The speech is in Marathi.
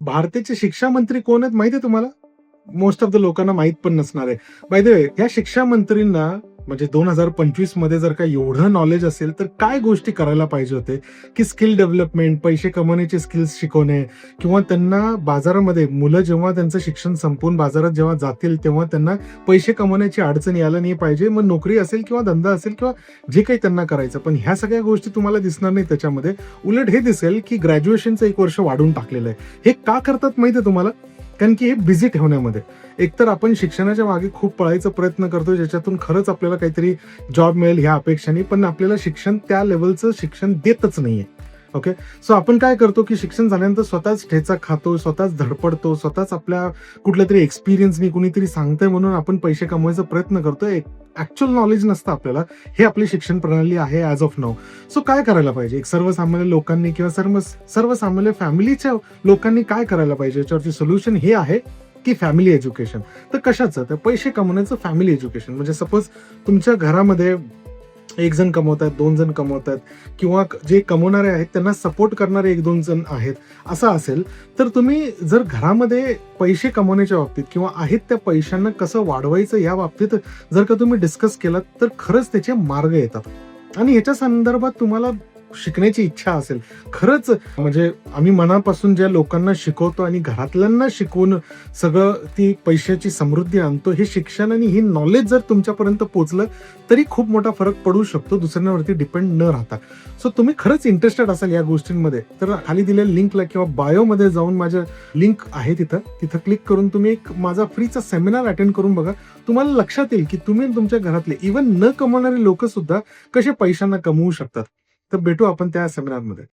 भारताचे शिक्षा मंत्री कोण आहेत माहिती आहे तुम्हाला? मोस्ट ऑफ द लोकांना माहित पण नसणार आहे. बाय द वे, या शिक्षा मंत्रींना म्हणजे 2025 मध्ये जर का एवढं नॉलेज असेल तर काय गोष्टी करायला पाहिजे होते, की स्किल डेव्हलपमेंट, पैसे कमवण्याचे स्किल्स शिकवणे, किंवा त्यांना बाजारामध्ये मुलं जेव्हा त्यांचं शिक्षण संपवून बाजारात जेव्हा जातील तेव्हा त्यांना पैसे कमवण्याची अडचण यायला नाही पाहिजे. मग नोकरी असेल किंवा धंदा असेल किंवा जे काही त्यांना करायचं, पण ह्या सगळ्या गोष्टी तुम्हाला दिसणार नाही त्याच्यामध्ये. उलट हे दिसेल की ग्रॅज्युएशनचं 1 वर्ष वाढून टाकलेलं आहे. हे का करतात माहिती आहे तुम्हाला? कारण की हे बिझी ठेवण्यामध्ये. एकतर आपण शिक्षणाच्या मागे खूप पळायचा प्रयत्न करतो, ज्याच्यातून खरंच आपल्याला काहीतरी जॉब मिळेल ह्या अपेक्षाने, पण आपल्याला शिक्षण त्या लेवलचं शिक्षण देतच नाहीये. ओके, सो आपण काय करतो की शिक्षण झाल्यानंतर स्वतःच ठेचा खातो, स्वतःच धडपडतो, स्वतःच आपल्या कुठल्या तरी एक्सपिरियन्सनी कुणीतरी सांगतंय म्हणून आपण पैसे कमवायचा प्रयत्न करतोय. ऍक्च्युअल नॉलेज नसतं आपल्याला. हे आपली शिक्षण प्रणाली आहे ऍज ऑफ नाऊ. सो काय करायला पाहिजे एक सर्वसामान्य लोकांनी किंवा सर्वसामान्य फॅमिलीच्या लोकांनी काय करायला पाहिजे, याच्यावरती सोल्युशन हे आहे की फॅमिली एज्युकेशन. तर कशाचं? तर पैसे कमवण्याचं फॅमिली एज्युकेशन. म्हणजे सपोज तुमच्या घरामध्ये 1 जण कमवतात, 2 जण कमवतात, किंवा जे कमवणारे आहेत त्यांना सपोर्ट करणारे 1-2 जण आहेत, असं असेल तर तुम्ही जर घरामध्ये पैसे कमवण्याच्या बाबतीत किंवा आहेत त्या पैशांना कसं वाढवायचं या बाबतीत जर का तुम्ही डिस्कस केलात तर खरंच त्याचे मार्ग येतात. आणि ह्याच्या संदर्भात तुम्हाला शिकण्याची इच्छा असेल खरंच, म्हणजे आम्ही मनापासून ज्या लोकांना शिकवतो आणि घरातल्यांना शिकवून सगळं ती पैशाची समृद्धी आणतो, हे शिक्षण आणि ही नॉलेज जर तुमच्यापर्यंत पोहोचलं तरी खूप मोठा फरक पडू शकतो दुसऱ्यांवरती डिपेंड न राहता. सो तुम्ही खरंच इंटरेस्टेड असाल या गोष्टींमध्ये तर खाली दिलेल्या लिंकला किंवा बायोमध्ये जाऊन माझ्या लिंक आहे तिथं क्लिक करून तुम्ही एक माझा फ्रीचा सेमिनार अटेंड करून बघा. तुम्हाला लक्षात येईल की तुम्ही तुमच्या घरातले इव्हन न कमवणारे लोक सुद्धा कसे पैशांना कमवू शकतात. तर भेटू आपण त्या सेमिनारमध्ये.